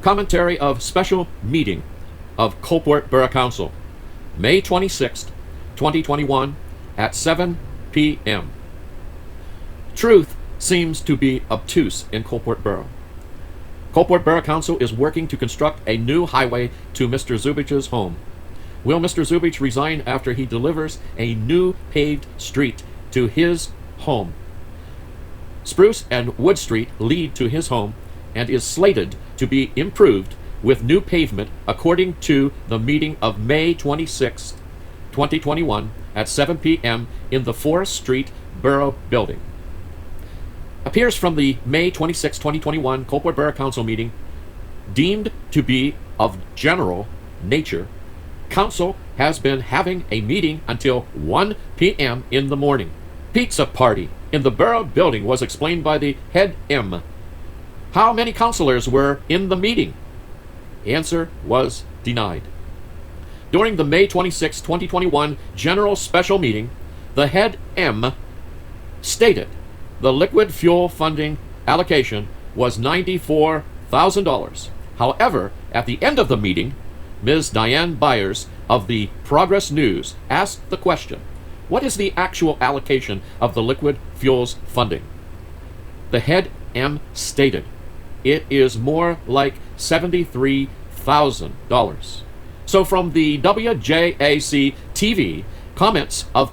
Commentary of Special Meeting of Coalport Borough Council, May 26th, 2021 at 7 p.m. Truth seems to be obtuse in Coalport Borough. Coalport Borough Council is working to construct a new highway to Mr. Zubich's home. Will Mr. Zubich resign after he delivers a new paved street to his home? Spruce and Wood Street lead to his home and is slated to be improved with new pavement according to the meeting of May 26, 2021 at 7 p.m. in the Forest Street Borough Building. Appears from the May 26, 2021 Coalport Borough Council meeting, deemed to be of general nature. Council has been having a meeting until 1 p.m. in the morning. Pizza party in the Borough Building was explained by the head M. How many councilors were in the meeting? Answer was denied. During the May 26, 2021 General Special Meeting, the head M stated the liquid fuel funding allocation was $94,000. However, at the end of the meeting, Ms. Diane Byers of the Progress News asked the question, what is the actual allocation of the liquid fuels funding? The head M stated, it is more like $73,000. So from the WJAC TV comments of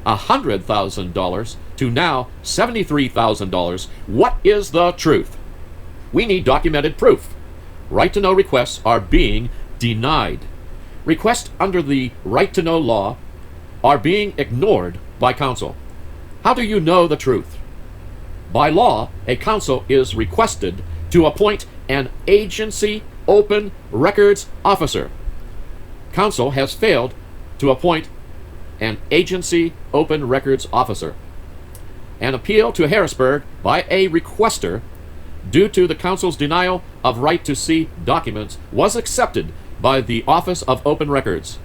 $100,000 to now $73,000, what is the truth? We need documented proof. Right-to-know requests are being denied. Requests under the right-to-know law are being ignored by council. How do you know the truth? By law, a council is requested to appoint an agency open records officer. Council has failed to appoint an agency open records officer. An appeal to Harrisburg by a requester due to the council's denial of right to see documents was accepted by the Office of Open Records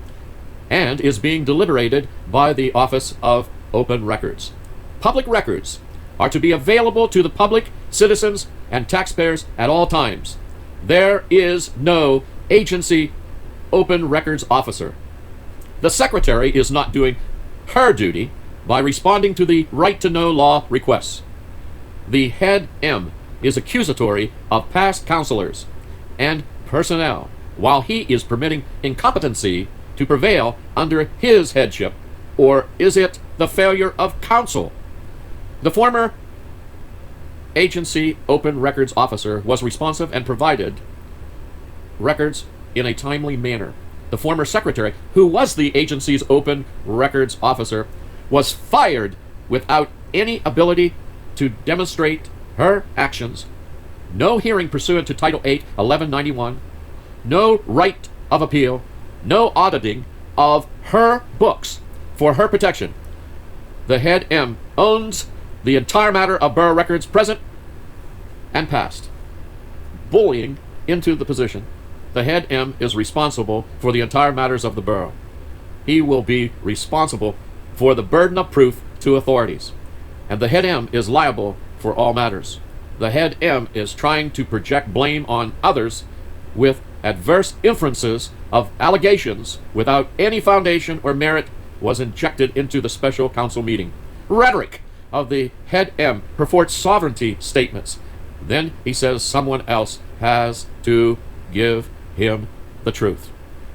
and is being deliberated by the Office of Open Records. Public records are to be available to the public, citizens, and taxpayers at all times. There is no agency open records officer. The secretary is not doing her duty by responding to the right-to-know law requests. The head M is accusatory of past councilors and personnel, while he is permitting incompetency to prevail under his headship, or is it the failure of council? The former agency open records officer was responsive and provided records in a timely manner. The former secretary, who was the agency's open records officer, was fired without any ability to demonstrate her actions, no hearing pursuant to Title 8, 1191, no right of appeal, no auditing of her books for her protection. The head M owns the entire matter of borough records present and past. Bullying into the position, the head M is responsible for the entire matters of the borough. He will be responsible for the burden of proof to authorities, and the head M is liable for all matters. The head M is trying to project blame on others with adverse inferences of allegations without any foundation or merit was injected into the special council meeting. Rhetoric of the head M purports sovereignty statements. Then he says someone else has to give him the truth.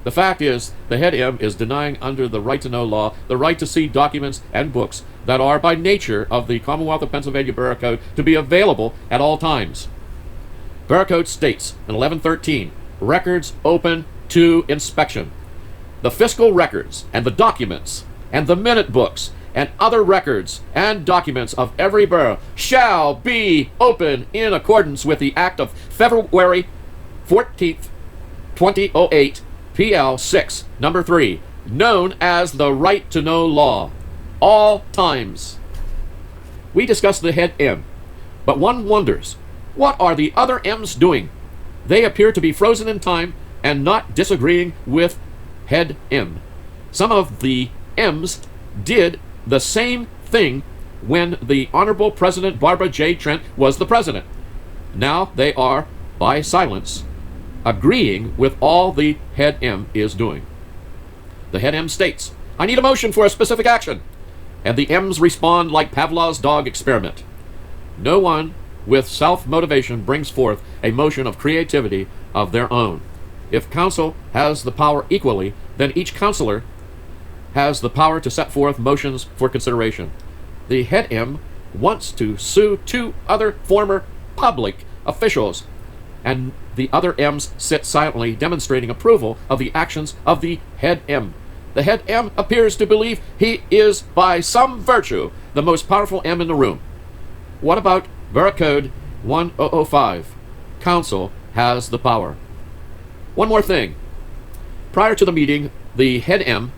The fact is, the head M is denying under the right-to-know law the right to see documents and books that are by nature of the Commonwealth of Pennsylvania Borough Code to be available at all times. Borough Code states in 1113, records open to inspection. The fiscal records and the documents and the minute books and other records and documents of every borough shall be open in accordance with the Act of February 14th, 2008, PL 6, number 3, known as the right-to-know law, all times. We discussed the head M, but one wonders, what are the other M's doing? They appear to be frozen in time and not disagreeing with head M. Some of the M's did the same thing when the Honorable President Barbara J. Trent was the president. Now they are, by silence, agreeing with all the head M is doing. The head M states, "I need a motion for a specific action." And the M's respond like Pavlov's dog experiment. No one with self-motivation brings forth a motion of creativity of their own. If council has the power equally, then each councillor has the power to set forth motions for consideration. The head M wants to sue 2 other former public officials, and the other M's sit silently, demonstrating approval of the actions of the head M. The head M appears to believe he is, by some virtue, the most powerful M in the room. What about Borough Code 1005? Council has the power. One more thing. Prior to the meeting, the head M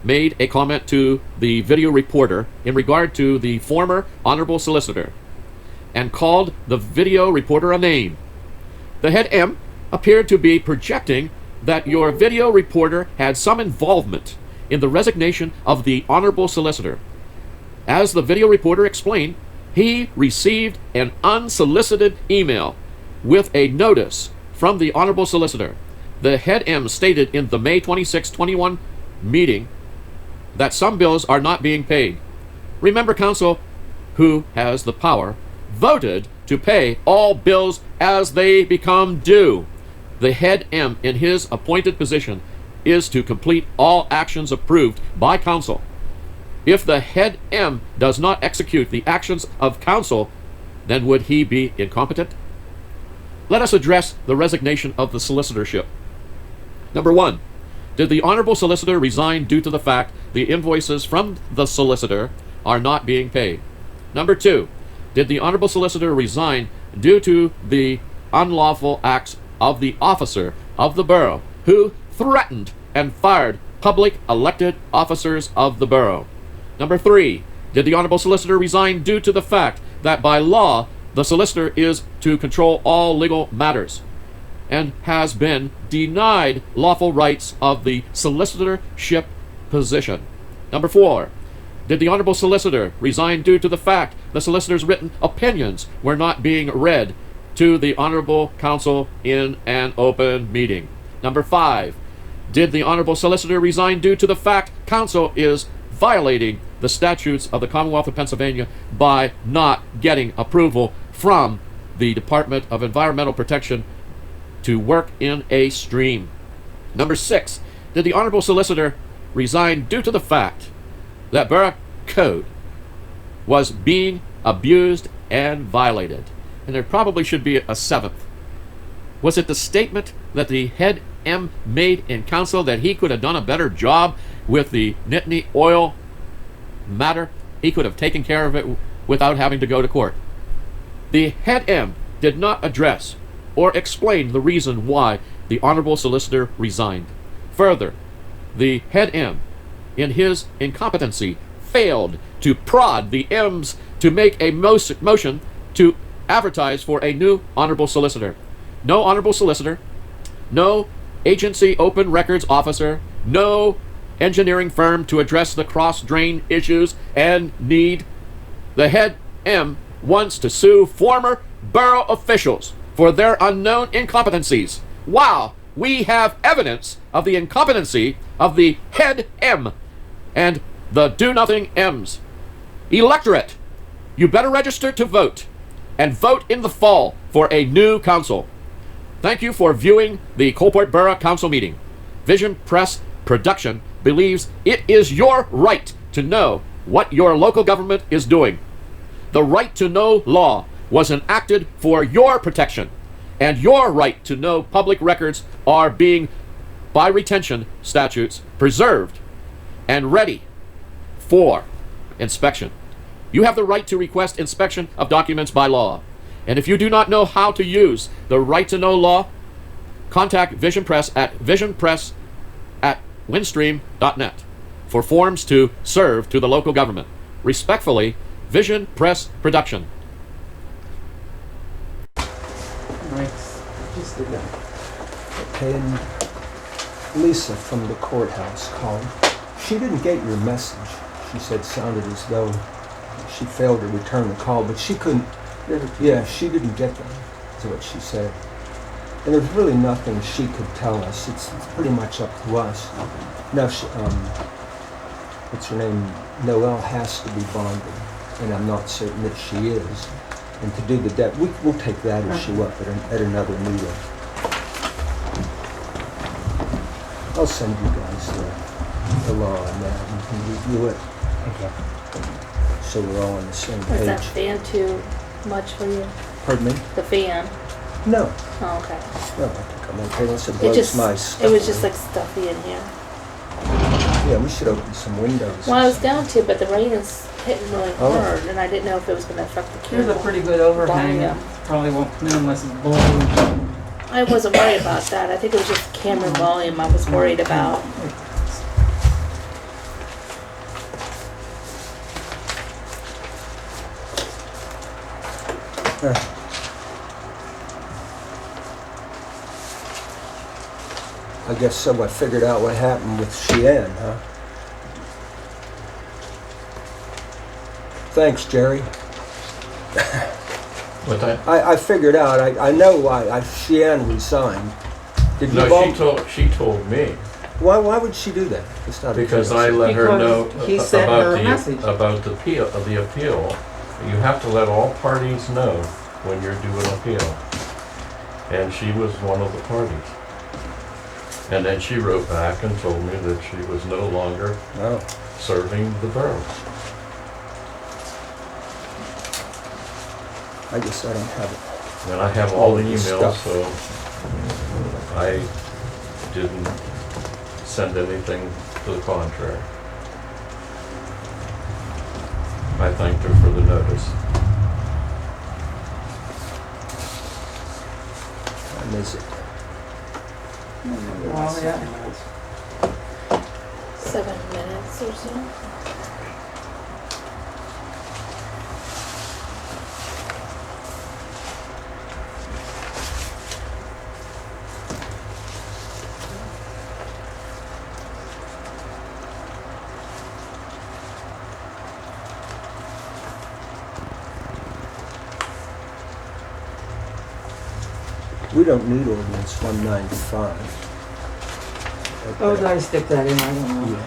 made a comment to the video reporter in regard to the former Honorable Solicitor and called the video reporter a name. The head M appeared to be projecting that your video reporter had some involvement in the resignation of the Honorable Solicitor. As the video reporter explained, he received an unsolicited email with a notice from the Honorable Solicitor. The head M stated in the May 26, 21 meeting that some bills are not being paid. Remember, Council, who has the power, voted to pay all bills as they become due. The head M in his appointed position is to complete all actions approved by council. If the head M does not execute the actions of council, then would he be incompetent? Let us address the resignation of the solicitorship. Number 1, did the Honorable Solicitor resign due to the fact the invoices from the solicitor are not being paid? Number 2, did the Honorable Solicitor resign due to the unlawful acts of the officer of the borough who threatened and fired public elected officers of the borough? Number 3, did the Honorable Solicitor resign due to the fact that by law the solicitor is to control all legal matters and has been denied lawful rights of the solicitorship position? Number 4, did the Honorable Solicitor resign due to the fact the solicitor's written opinions were not being read to the Honorable Council in an open meeting? Number 5, did the Honorable Solicitor resign due to the fact Council is violating the statutes of the Commonwealth of Pennsylvania by not getting approval from the Department of Environmental Protection to work in a stream? Number 6, did the Honorable Solicitor resign due to the fact that Borough Code was being abused and violated? And there probably should be a 7th. Was it the statement that the head M made in council that he could have done a better job with the Nittany oil matter? He could have taken care of it without having to go to court. The head M did not address or explain the reason why the Honorable Solicitor resigned. Further, the head M, in his incompetency, failed to prod the M's to make a motion to advertise for a new Honorable Solicitor. No Honorable Solicitor, no agency open records officer, no engineering firm to address the cross-drain issues and need. The head M wants to sue former borough officials for their unknown incompetencies. Wow, we have evidence of the incompetency of the head M and the do-nothing M's. Electorate, you better register to vote and vote in the fall for a new council. Thank you for viewing the Coalport Borough Council meeting. Vision Press Production believes it is your right to know what your local government is doing. The right to know law was enacted for your protection, and your right to know public records are being, by retention statutes, preserved and ready for inspection. You have the right to request inspection of documents by law. And if you do not know how to use the right to know law, contact Vision Press at visionpress@windstream.net for forms to serve to the local government. Respectfully, Vision Press Production. Nice. Just did that. Okay, and Lisa from the courthouse called. She didn't get your message. She said it sounded as though she failed to return the call, but she couldn't. Yeah, she didn't get them, is what she said. And there's really nothing she could tell us. It's pretty much up to us. Now, what's her name? Noelle has to be bonded, and I'm not certain that she is. And to do the debt, we'll take that issue up at another meeting. I'll send you guys the law on that, and you can review it. Okay. So we're all on the same Was that page. fan too much for you? Pardon me? The fan? No, Oh, okay. no, I think I'm okay. Unless it It blows just, my stuff. it was just away. like stuffy in here. Yeah, we should open some windows. Well, I was down to, but the rain is hitting really Oh. hard, and I didn't know if it was gonna affect the There's cable. a pretty good overhang. It Volume. probably won't come in unless it's blowing. I wasn't worried about that. I think it was just camera volume I was worried about. I guess so. I figured out what happened with Cheyenne, huh? Thanks, Jerry. What that? I figured out. I know why Cheyenne resigned. Did you No, all- she told me, Why would she do that? Just out of because I curiosity. let her know Because he sent her a message. about the appeal. You have to let all parties know when you're doing appeal. And she was one of the parties. And then she wrote back and told me that she was no longer Oh. serving the borough. I guess I don't have it. And I have all the All this emails, stuff. so I didn't send anything to the contrary. I thanked her for the notice. Time is it? Well, yeah. 7 minutes or so. We don't need ordinance 195. Oh, did I stick that in? I don't know. Yeah.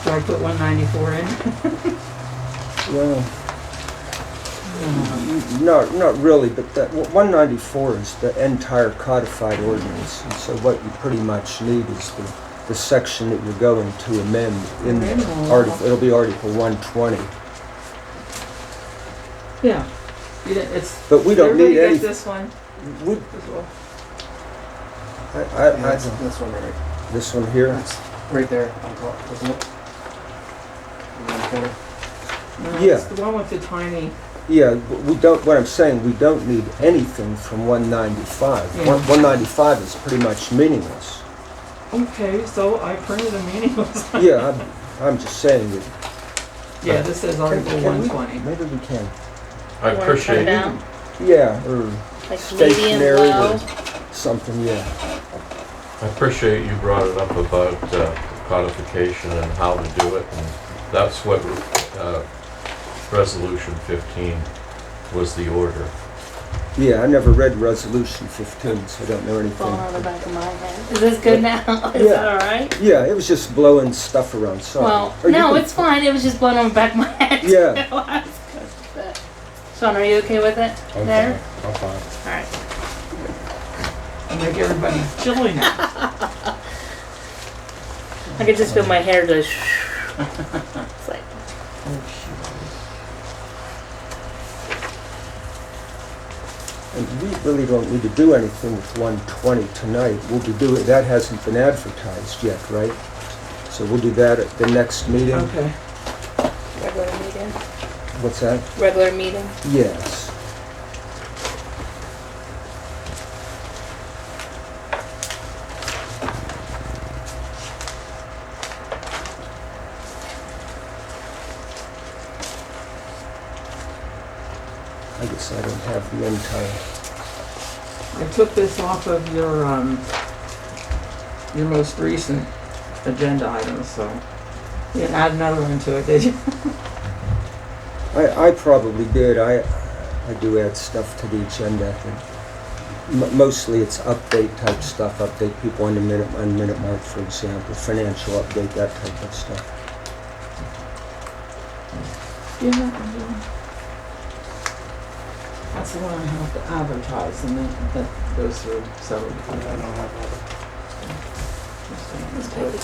Did I put 194 in? Well, not really, but that 194 is the entire codified ordinance. And so what you pretty much need is the section that you're going to amend in the article. It'll be Article 120. Yeah. You didn't, it's. But we don't everybody need get any. this one We, as well. This one right, this one here. that's right there on top, isn't it? In the corner. No, Yeah. it's the one with the tiny. Yeah, but we don't. What I'm saying, we don't need anything from 195. Yeah. 195 is pretty much meaningless. Okay, so I printed a meaningless one. Yeah, I'm just saying that. Yeah, this says Article Can we- 120. Maybe we can. I You wanna cut it appreciate down? Yeah, or Like medium stationary low. or something. Yeah. I appreciate you brought it up about codification and how to do it, and that's what Resolution 15 was the order. Yeah, I never read Resolution 15, so I don't know anything. Falling on the back of my head. Is this good now? Is Yeah. that alright? Yeah, it was just blowing stuff around. Sorry. Well, Or you no, can- it's fine. It was just blowing on the back of my head. Yeah. Sean, are you okay with it? I'm There? fine, I'm fine. Alright. I make everybody chilly now. I could just feel my hair just. It's like, And we really don't need to do anything with 120 tonight. We'll be doing, that hasn't been advertised yet, right? So we'll do that at the next meeting. Okay. regular meeting. What's that? Regular meeting. Yes. I guess I don't have the entire. I took this off of your most recent agenda items, so you didn't add another one to it, did you? I probably did. I do add stuff to the agenda. Mostly it's update type stuff, update people on the minute mark, for example, financial update, that type of stuff. Yeah. That's the one I have to advertise, and then that goes through several. I don't have Is Peggy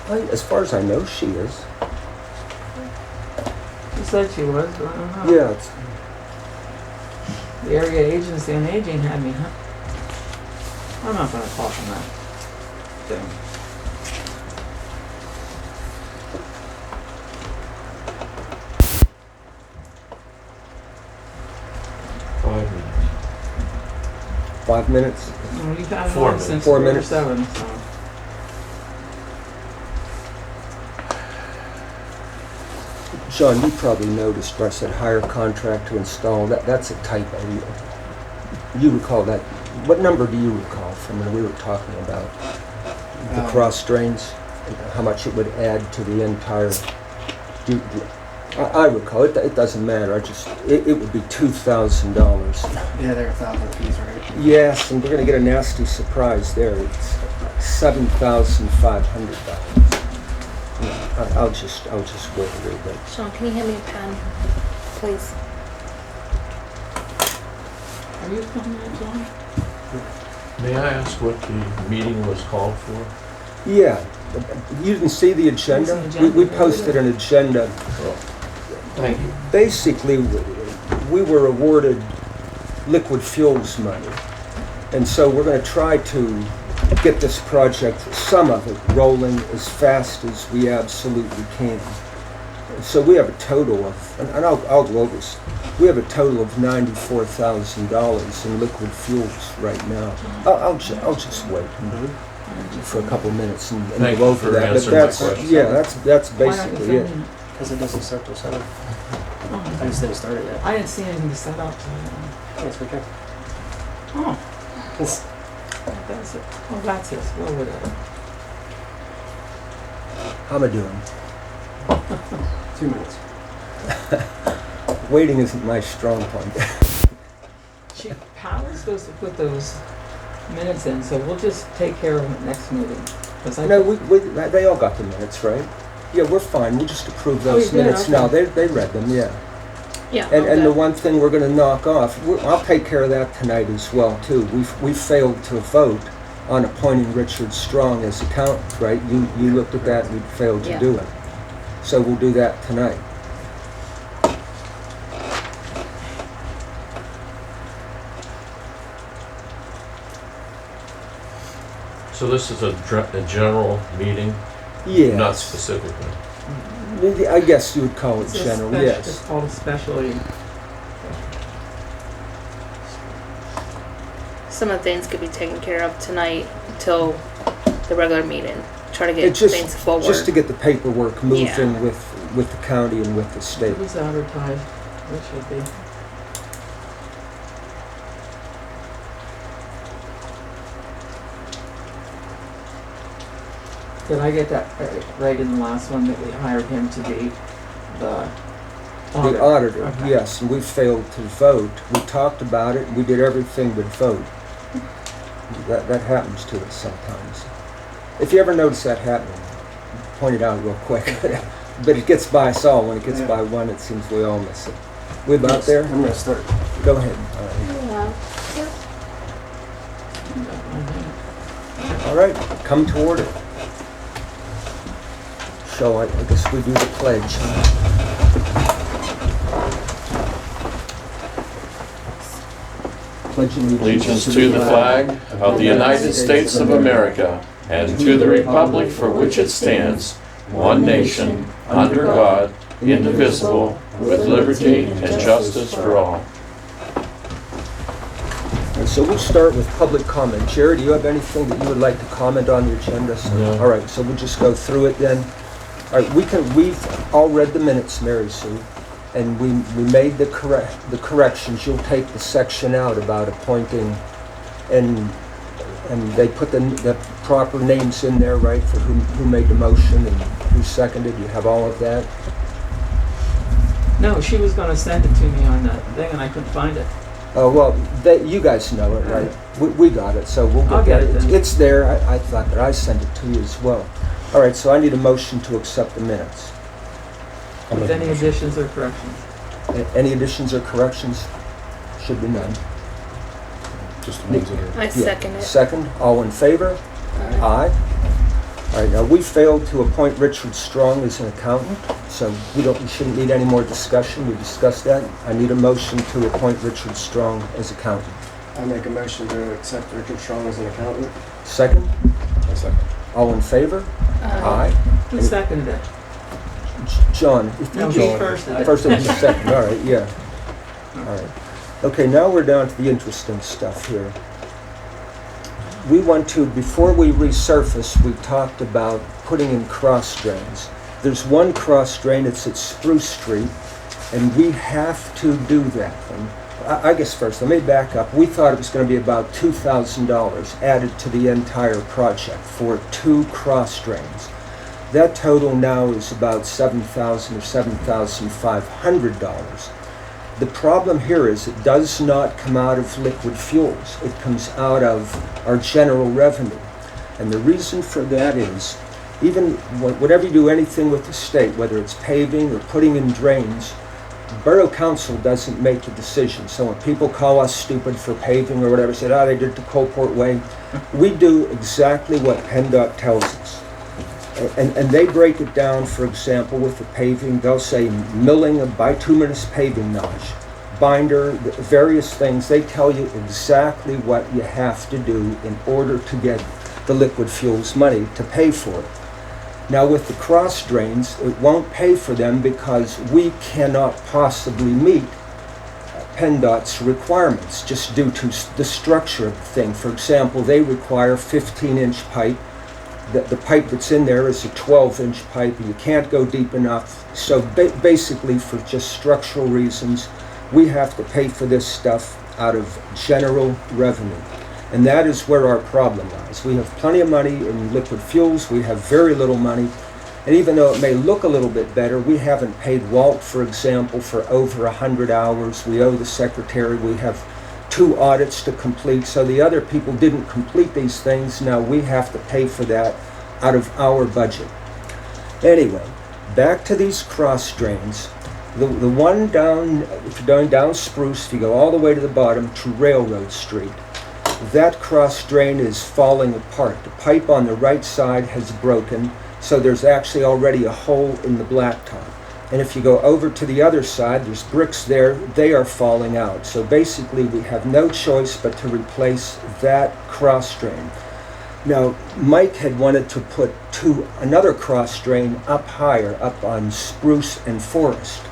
coming? As far as I know, she is. She said she was, but I don't know. Yeah, it's, The area agency on aging had me, huh? I'm not gonna talk on that thing. minutes. 5 minutes. Well, you've had it 4 on since 4 we were minutes. 7, so. Sean, you probably noticed where I said hire contract to install. That's a typo. You recall that? What number do you recall from when we were talking about the cross drains? And how much it would add to the entire? I recall it. It doesn't matter. It would be $2,000. Yeah, they're 1,000 fees, right? Yes, and we're going to get a nasty surprise there. It's $7,500. I'll just wait a little bit. Sean, can you hand me a pen, please? Are you coming in, John? May I ask what the meeting was called for? Yeah, you didn't see the agenda? There's an agenda. We posted an agenda. Thank you. Basically, we were awarded liquid fuels money. And so we're going to try to get this project, some of it, rolling as fast as we absolutely can. So we have a total of, and I'll go over this, we have a total of $94,000 in liquid fuels right now. I'll just wait for a couple minutes and Thank go you over for that. But answering my that's, question. yeah, that's Why aren't you basically it. filming it? Because it doesn't start till 7. I Oh, just didn't start it yet. I didn't see anything to set up, so. Yes, we can. Oh, It's that's it. Oh, that's it. Well, whatever. How am I doing? 2 minutes. Waiting isn't my strong point. How are we supposed to put those minutes in? So we'll just take care of them at next meeting. 'Cause I No, they all got the minutes, right? Yeah, we're fine. We'll just approve Oh, those you did? minutes Okay. now. They read them, yeah. Yeah. And the okay. one thing we're going to knock off, I'll take care of that tonight as well, too. We failed to vote on appointing Richard Strong as accountant, right? You looked at that and you failed to Yeah. do it. So we'll do that tonight. So this is a general meeting, Yeah. not specifically. I guess you would call it It's a general, It's yes. called a specialty. Some of the things could be taken care of tonight until the regular meeting. Try to get It's just, things forward. just to get the paperwork moving Yeah. with the county and with the state. It was advertised. It should be. Did I get that right in the last one that we hired him to be the auditor? The auditor, Okay. yes, and we failed to vote. We talked about it, we did everything but vote. That happens to us sometimes. If you ever notice that happening, point it out real quick. But it gets by us all. When it gets Yeah. by one, it seems we all miss it. We about there? I'm gonna start. Go ahead. Yeah. All right, come to order. So I guess we do the pledge. Pledge Allegiance to the flag of the United States of America and to the republic for which it stands, one nation, under God, indivisible, with liberty and justice for all. And so we'll start with public comment. Jerry, do you have anything that you would like to comment on the agenda? No. All right, so we'll just go through it then. All right, we've all read the minutes, Mary Sue, and we made the corrections. You'll take the section out about appointing, and they put the proper names in there, right, for who made the motion and who seconded. You have all of that? No, she was gonna send it to me on that thing and I couldn't find it. Oh, well, you guys know it, right? We got it, so we'll I'll get get it that. then. It's there. I thought that I sent it to you as well. All right, so I need a motion to accept the minutes. With any additions or corrections? Any additions or corrections? Should be none. Just the ones that are. I second it. Second, all in favor? Aye. All right, now we failed to appoint Richard Strong as an accountant, so we shouldn't need any more discussion. We discussed that. I need a motion to appoint Richard Strong as accountant. I make a motion to accept Richard Strong as an accountant. Second, A second. all in favor? Aye. Who seconded it? John, if No, you he just... first did it. First and second, all right, yeah. All right. Okay, now we're down to the interesting stuff here. We want to, before we resurface, we talked about putting in cross drains. There's one cross drain, it's at Spruce Street, and we have to do that. And I guess first, let me back up. We thought it was going to be about $2,000 added to the entire project for 2 cross drains. That total now is about $7,000 or $7,500. The problem here is it does not come out of liquid fuels. It comes out of our general revenue. And the reason for that is, even whenever you do anything with the state, whether it's paving or putting in drains, Borough Council doesn't make the decision. So when people call us stupid for paving or whatever, say, they did it the Coalport way, we do exactly what PennDOT tells us. And they break it down, for example, with the paving. They'll say milling a bituminous paving notch, binder, various things. They tell you exactly what you have to do in order to get the liquid fuels money to pay for it. Now with the cross drains, it won't pay for them because we cannot possibly meet PennDOT's requirements just due to the structure of the thing. For example, they require 15-inch pipe. The pipe that's in there is a 12-inch pipe. You can't go deep enough. So basically, for just structural reasons, we have to pay for this stuff out of general revenue. And that is where our problem lies. We have plenty of money in liquid fuels. We have very little money. And even though it may look a little bit better, we haven't paid Walt, for example, for over 100 hours. We owe the secretary. We have 2 audits to complete, so the other people didn't complete these things. Now we have to pay for that out of our budget. Anyway, back to these cross drains. The one down, if you're going down Spruce, if you go all the way to the bottom to Railroad Street, that cross drain is falling apart. The pipe on the right side has broken, so there's actually already a hole in the blacktop. And if you go over to the other side, there's bricks there, they are falling out. So basically we have no choice but to replace that cross drain. Now, Mike had wanted to put another cross drain up higher, up on Spruce and Forest.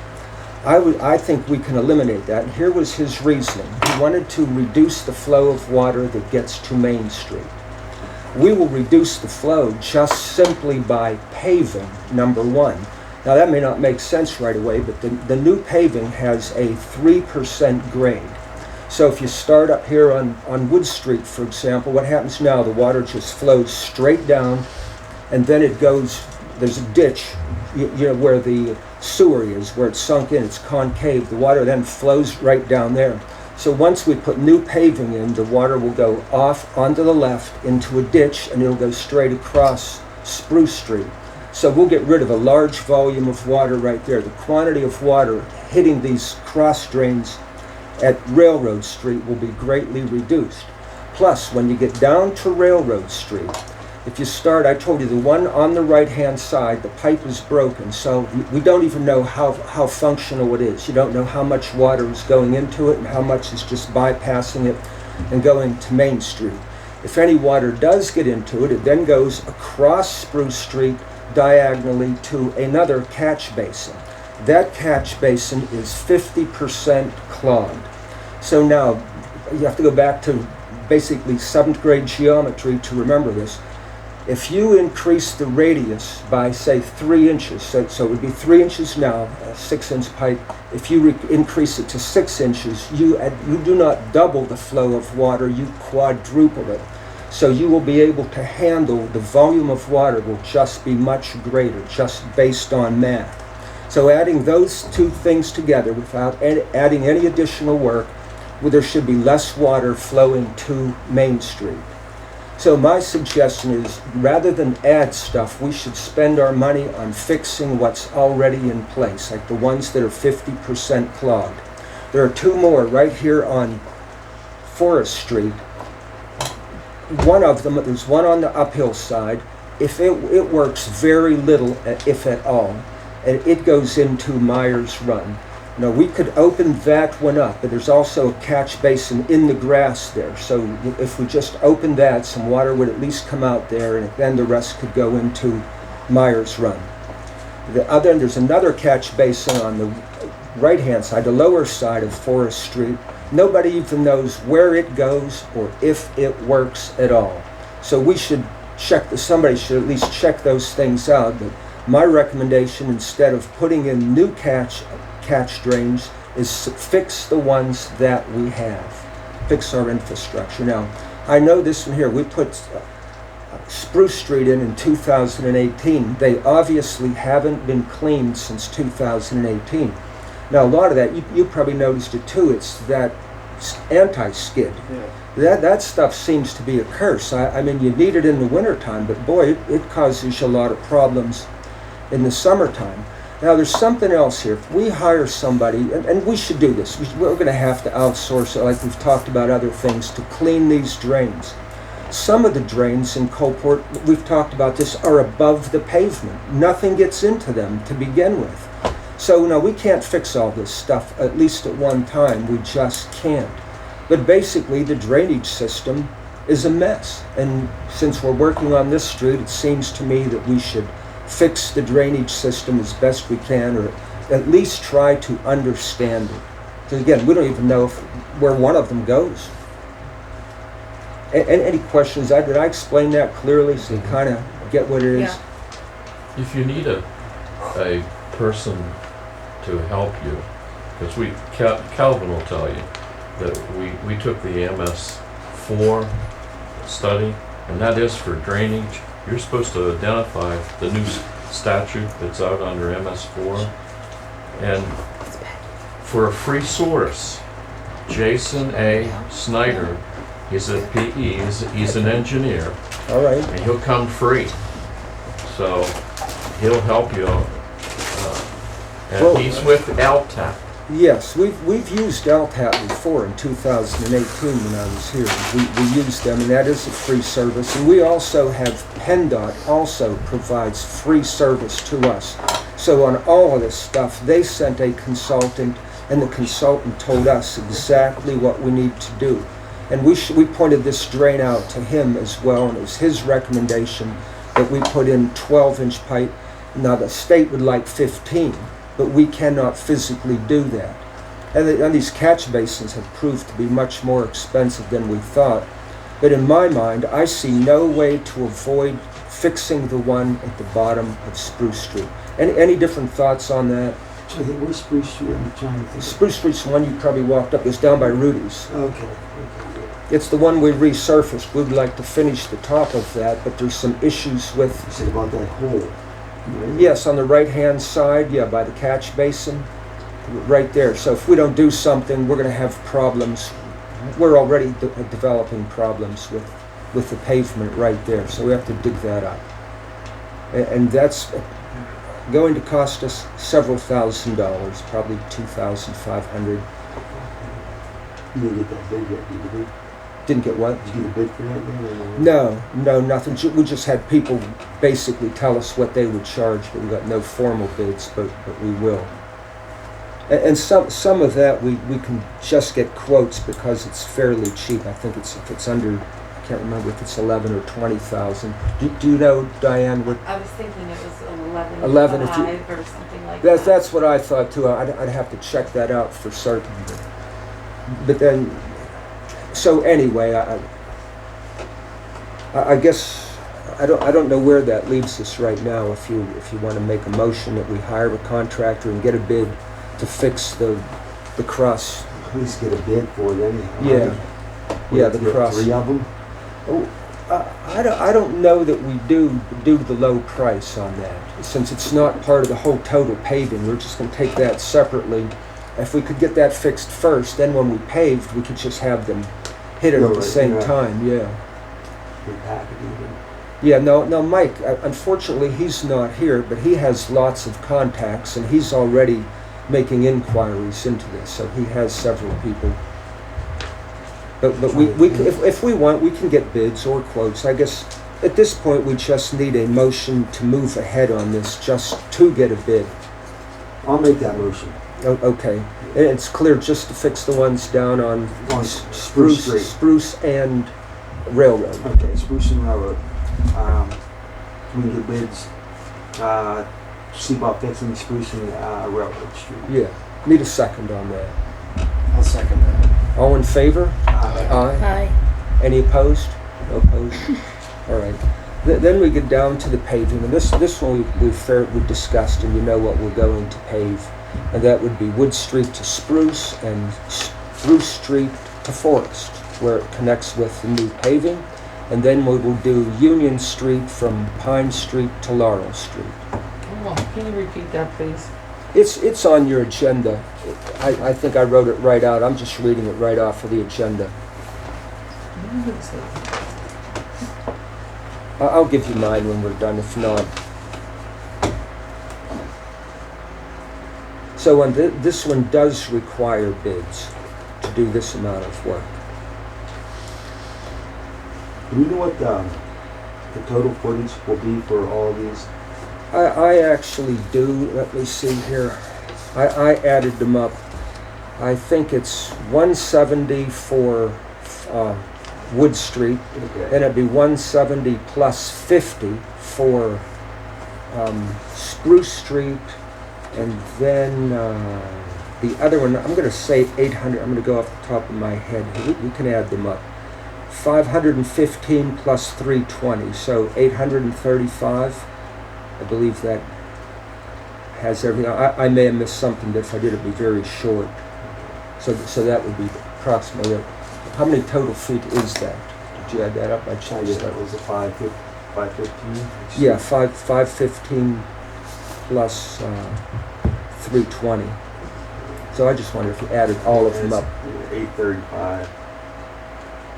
I think we can eliminate that. And here was his reasoning. He wanted to reduce the flow of water that gets to Main Street. We will reduce the flow just simply by paving, number one. Now that may not make sense right away, but the new paving has a 3% grade. So if you start up here on Wood Street, for example, what happens now, the water just flows straight down, and then it goes, there's a ditch, you know, where the sewer is, where it's sunk in, it's concave. The water then flows right down there. So once we put new paving in, the water will go off onto the left into a ditch, and it'll go straight across Spruce Street. So we'll get rid of a large volume of water right there. The quantity of water hitting these cross drains at Railroad Street will be greatly reduced. Plus, when you get down to Railroad Street, if you start, I told you the one on the right-hand side, the pipe is broken, so we don't even know how functional it is. You don't know how much water is going into it and how much is just bypassing it and going to Main Street. If any water does get into it, it then goes across Spruce Street diagonally to another catch basin. That catch basin is 50% clogged. So now you have to go back to basically 7th grade geometry to remember this. If you increase the radius by, say, 3 inches, so it would be 3 inches now, a 6-inch pipe. If you increase it to 6 inches, you do not double the flow of water, you quadruple it. So you will be able to handle, the volume of water will just be much greater, just based on math. So adding those two things together without adding any additional work, there should be less water flowing to Main Street. So my suggestion is, rather than add stuff, we should spend our money on fixing what's already in place, like the ones that are 50% clogged. There are two more right here on Forest Street. One of them, there's one on the uphill side. If it works very little, if at all, and it goes into Myers Run. Now, we could open that one up, but there's also a catch basin in the grass there. So if we just open that, some water would at least come out there, and then the rest could go into Myers Run. There's another catch basin on the right-hand side, the lower side of Forest Street. Nobody even knows where it goes or if it works at all. So we should somebody should at least check those things out. But my recommendation, instead of putting in new catch drains, is fix the ones that we have. Fix our infrastructure. Now, I know this one here, we put Spruce Street in 2018. They obviously haven't been cleaned since 2018. Now, a lot of that, you probably noticed it too, it's that anti-skid. Yeah. That stuff seems to be a curse. I mean, you need it in the wintertime, but boy, it causes you a lot of problems in the summertime. Now, there's something else here. If we hire somebody, and we should do this, we're going to have to outsource it, like we've talked about other things, to clean these drains. Some of the drains in Coalport, we've talked about this, are above the pavement. Nothing gets into them to begin with. So, no, we can't fix all this stuff, at least at one time. We just can't. But basically, the drainage system is a mess. And since we're working on this street, it seems to me that we should fix the drainage system as best we can, or at least try to understand it. Because again, we don't even know where one of them goes. Any questions? Did I explain that clearly so you kind of get what it is? Yeah. If you need a person to help you, because Calvin will tell you that we took the MS4 study, and that is for drainage. You're supposed to identify the new statute that's out under MS4, and for a free source, Jason A. Snyder, he's a PE, he's an engineer. All right. And he'll come free. So he'll help you. And Well, he's with LTAP. Yes, we've used LTAP before in 2018 when I was here. We used them, and that is a free service. And we also have PennDOT also provides free service to us. So on all of this stuff, they sent a consultant, and the consultant told us exactly what we need to do. And we pointed this drain out to him as well, and it was his recommendation that we put in 12-inch pipe. Now the state would like 15. But we cannot physically do that. And these catch basins have proved to be much more expensive than we thought. But in my mind, I see no way to avoid fixing the one at the bottom of Spruce Street. Any different thoughts on that? So where's Spruce Street? I'm trying to think. Spruce Street's the one you probably walked up. It's down by Rudy's. Okay. It's the one we resurfaced. We'd like to finish the top of that, but there's some issues with... You said about that hole. Right? Yes, on the right-hand side, yeah, by the catch basin, right there. So if we don't do something, we're going to have problems. We're already developing problems with the pavement right there, so we have to dig that up. And that's going to cost us several $1,000s, probably $2,500. You didn't get that big yet, did you? Didn't get what? Did you get a bid for that? No, nothing. We just had people basically tell us what they would charge, but we got no formal bids, but we will. And some of that we can just get quotes because it's fairly cheap. I think if it's under, I can't remember if it's 11 or 20,000. Do you know, Diane, what? I was thinking it was 11 if you- 11 or something like that. That's what I thought too. I'd have to check that out for certain. But then, so anyway, I guess I don't know where that leaves us right now. If you want to make a motion that we hire a contractor and get a bid to fix the cross. At least get a bid for it anyhow. Yeah, the Get cross. 3 of them? Oh, I don't know that we do due to the low price on that. Since it's not part of the whole total paving, we're just going to take that separately If we could get that fixed first, then when we paved, we could just have them hit it at the same time, yeah. Yeah, no, Mike, unfortunately, he's not here, but he has lots of contacts, and he's already making inquiries into this, so he has several people. But if we want, we can get bids or quotes. I guess at this point, we just need a motion to move ahead on this, just to get a bid. I'll make that motion. Okay, and it's clear just to fix the ones down on Spruce Street. Spruce and Railroad. Okay, Spruce and Railroad. We can get bids, see about fixing Spruce and Railroad Street. Yeah, need a second on that. I'll second that. All in favor? Aye. Hi. Any opposed? No opposed? All right. Then we get down to the paving, and this one we discussed, and you know what we're going to pave, and that would be Wood Street to Spruce and Spruce Street to Forest, where it connects with the new paving, and then we will do Union Street from Pine Street to Laurel Street. Oh, can you repeat that, please? It's on your agenda. I think I wrote it right out. I'm just reading it right off of the agenda. What is it? I'll give you mine when we're done, if not. So on this one does require bids to do this amount of work. Do you know what the total footage will be for all of these? I actually do. Let me see here. I added them up. I think it's 170 for Wood Street, Okay. and it'd be 170 plus 50 for Spruce Street, and then the other one, I'm going to say 800. I'm going to go off the top of my head. We can add them up. 515 plus 320, so 835. I believe that has everything. I may have missed something, but if I did, it'd be very short. So that would be approximately it. How many total feet is that? Did you add that up? I changed that. Was it 515? Yeah, 515 plus 320. So I just wonder if you added all of them up, 835.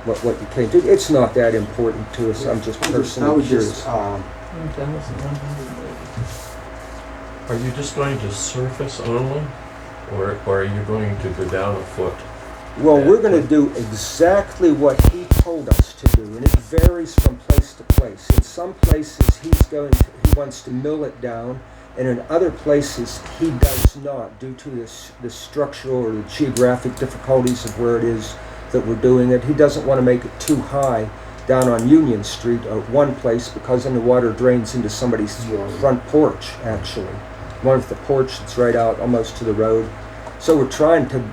what you came to. It's not that important to us. I'm just personally curious. 1,180. Are you just going to surface only, or are you going to go down a foot? Well, we're going to do exactly what he told us to do, and it varies from place to place. In some places, he wants to mill it down, and in other places, he does not, due to the structural or the geographic difficulties of where it is that we're doing it. He doesn't want to make it too high down on Union Street at one place, because then the water drains into somebody's front porch, actually. One of the porch that's right out almost to the road. So we're trying to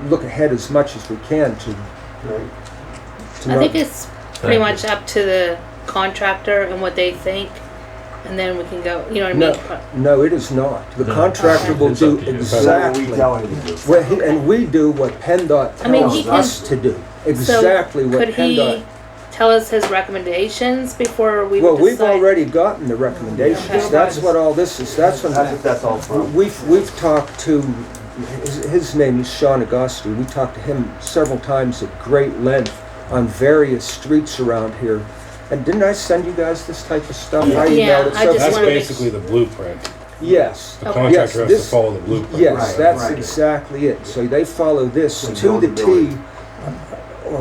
look ahead as much as we can to I think it's pretty much up to the contractor and what they think, and then we can go, you know what I mean? No, it is not. The No. contractor will It's do up to you. exactly. We tell him to do. Well, and we do what PennDOT I mean, tells he can- us to do. Exactly what Could he PennDOT. tell us his recommendations before we Well, decide? we've already gotten the recommendations. Okay. That's what all this is. That's when That's all from. we've talked to. His name is Sean Agosti. We talked to him several times at great length on various streets around here. And didn't I send you guys this type of stuff? Yeah. I emailed Yeah, it. I just That's wanna make basically the blueprint. Yes. The Okay. contractor has Yes, to follow the blueprint. Yes, Right, that's right. exactly it. So they follow this So to the T, buildability.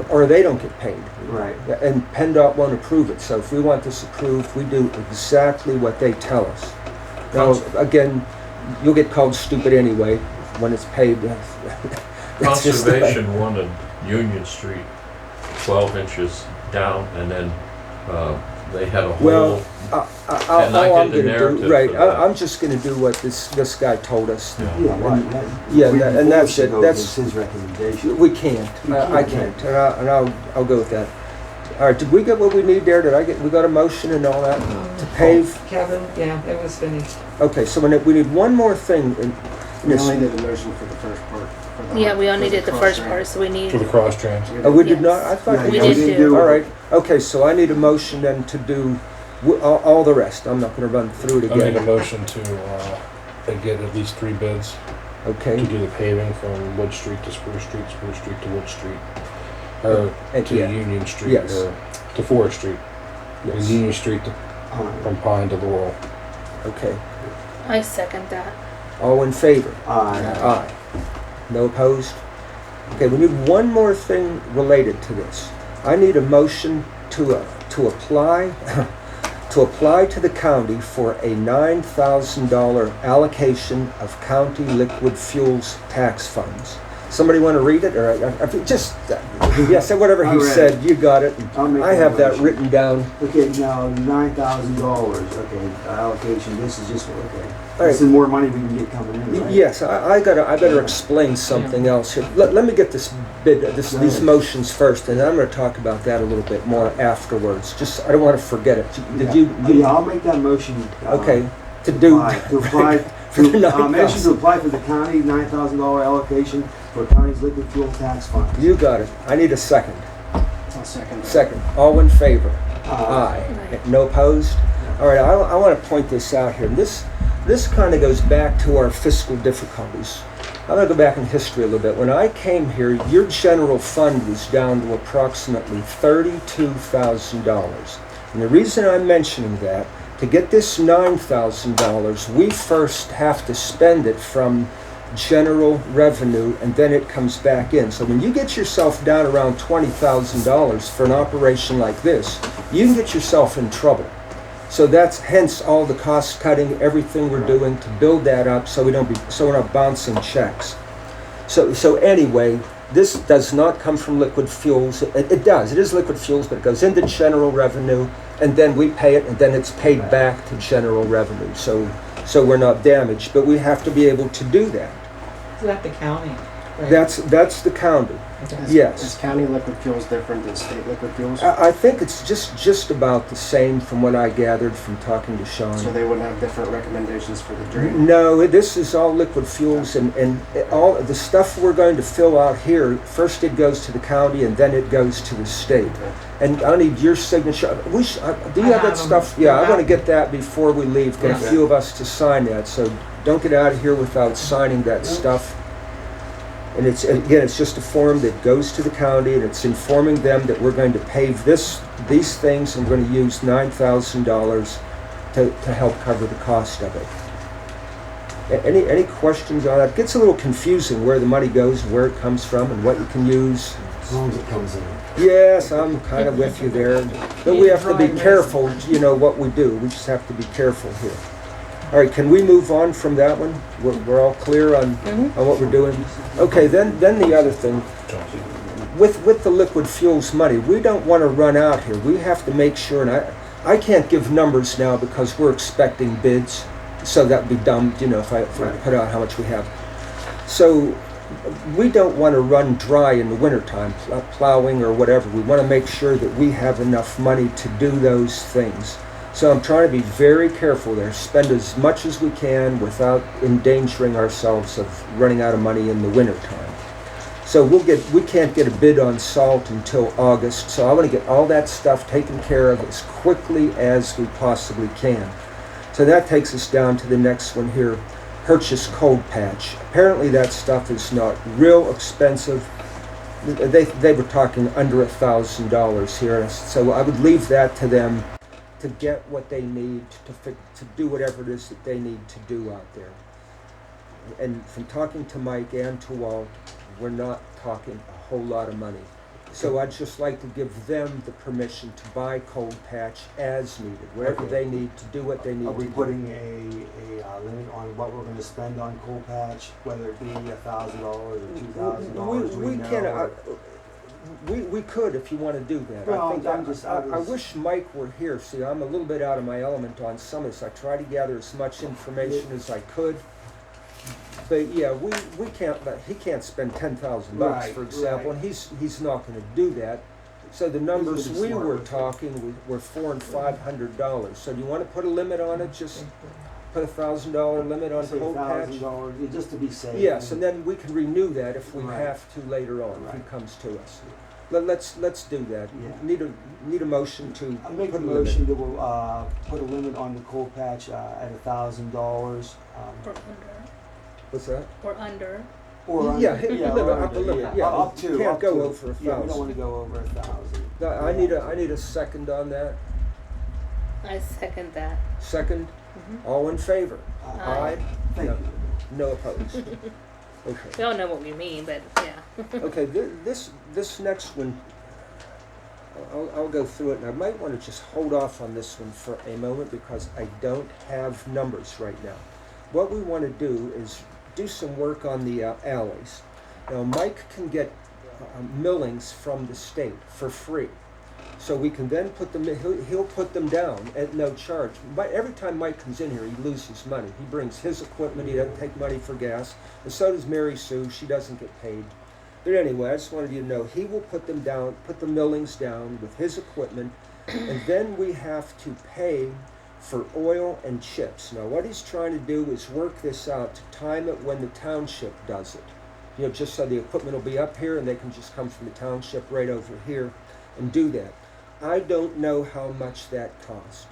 or they don't get paid. Right. And PennDOT won't approve it. So if we want this approved, we do exactly what they tell us. Now, again, you'll get called stupid anyway when it's paid. That's just the way. Conservation wanted Union Street 12 inches down, and then they had a whole. Well, And I all I'm get the gonna narrative do, right, for that. I'm just gonna do what this guy told us. Yeah. Yeah, right. Yeah, We and that's should it. go That's- against his recommendation. We can't. I can't, and I'll go with that. All right, did we get what we need there? We got a motion and all that to pave? Kevin, yeah, it was finished. Okay, so we need one more thing. in We this- only did the motion for the first part. Yeah, we only did the first part, so we need. For the cross trans. Oh, we did Yes. not? I thought We did do. All right, okay, so I need a motion then to do all the rest. I'm not gonna run through it I make a again. motion to get at least 3 bids Okay. To do the paving from Wood Street to Spruce Street to Wood Street, or to yeah. Union Street, Yes. or to Forest Street, Yes. and Union Street to, from Pine to Laurel. Okay. I second that. All in favor? Aye. Aye. No opposed? Okay, we need one more thing related to this. I need a motion to apply to the county for a $9,000 allocation of county liquid fuels tax funds. Somebody want to read it, or just say whatever he said. You got it. I have that written down. Okay, now $9,000. Okay, allocation. This is just okay. All right. This is more money we can get coming in. Right? Yes, I better explain something else here. Let me get these motions first, and I'm going to talk about that a little bit more afterwards. Just I don't want to forget it. Yeah, I'll make that motion. Okay, to apply for the motion to apply for the county $9,000 allocation for county's liquid fuel tax fund. You got it. I need a second. I'll second. Second. All in favor? Aye. No opposed? All right, I want to point this out here. This kind of goes back to our fiscal difficulties. I'm going to go back in history a little bit. When I came here, your general fund was down to approximately $32,000. And the reason I'm mentioning that, to get this $9,000, we first have to spend it from general revenue, and then it comes back in. So when you get yourself down around $20,000 for an operation like this, you can get yourself in trouble. So that's hence all the cost cutting, everything we're doing to build that up, so we're not bouncing checks. So anyway, this does not come from liquid fuels. It does. It is liquid fuels, but it goes into general revenue, and then we pay it, and then it's paid back to general revenue. So we're not damaged, but we have to be able to do that. Is that the county? Right? That's the county. Yes. Is county liquid fuels different than state liquid fuels? I think it's just about the same from what I gathered from talking to Sean. So they wouldn't have different recommendations for the drain? No, this is all liquid fuels, and all the stuff we're going to fill out here, first it goes to the county and then it goes to the state. And I need your signature. Do you have that stuff? Yeah, I want to get that before we leave. Get a few of us to sign that, so don't get out of here without signing that stuff. And it's just a form that goes to the county, and it's informing them that we're going to pave these things, and we're going to use $9,000 to help cover the cost of it. Any questions on that? It gets a little confusing where the money goes, where it comes from, and what you can use. As long as it comes in. Yes, I'm kind of with you there. But we have to be careful, what we do. We just have to be careful here. All right, can we move on from that one? We're all clear on what we're doing? Okay, then the other thing, with the liquid fuels money, we don't want to run out here. We have to make sure, and I can't give numbers now because we're expecting bids, so that would be dumb, if I put out how much we have. So we don't want to run dry in the wintertime, plowing or whatever. We want to make sure that we have enough money to do those things. So I'm trying to be very careful there, spend as much as we can without endangering ourselves of running out of money in the wintertime. So we can't get a bid on salt until August, so I want to get all that stuff taken care of as quickly as we possibly can. So that takes us down to the next one here, purchase cold patch. Apparently that stuff is not real expensive. They were talking under $1,000 here, so I would leave that to them to get what they need to do whatever it is that they need to do out there. And from talking to Mike and to Walt, we're not talking a whole lot of money. So I'd just like to give them the permission to buy cold patch as needed, wherever they need to do what they need to do. Are we putting a limit on what we're going to spend on cold patch, whether it be $1,000 or $2,000? We could if you want to do that. Well, I wish Mike were here. See, I'm a little bit out of my element on some of this. I try to gather as much information as I could. But yeah, we can't. He can't spend $10,000, for example, and he's not going to do that. So the numbers we were talking were $400 and $500. So do you want to put a limit on it? Just put $1,000 limit on cold patch. $1,000 just to be safe. Yes, and then we can renew that if we have to later on if he comes to us. Let's do that. Yeah. Need a motion to. I'll make a motion that we'll put a limit on the cold patch at $1,000. What's that? Or under. Or Yeah, under, limit, or upper under, limit, yeah. Up to. Can't up go to. over 1,000. Yeah, we don't want to go over 1,000. I need a second on that. I second that. Second, Mhm. all in favor? Aye. Thank No. you. No opposed. Okay. We all know what we mean, but yeah. Okay, this next one, I'll go through it, and I might want to just hold off on this one for a moment because I don't have numbers right now. What we want to do is do some work on the alleys. Now, Mike can get millings from the state for free. So we can then put them, he'll put them down at no charge. But every time Mike comes in here, he loses money. He brings his equipment, he doesn't take money for gas. And so does Mary Sue, she doesn't get paid. But anyway, I just wanted you to know, he will put them down, put the millings down with his equipment, and then we have to pay for oil and chips. Now what he's trying to do is work this out to time it when the township does it. You know, just so the equipment will be up here and they can just come from the township right over here and do that. I don't know how much that cost.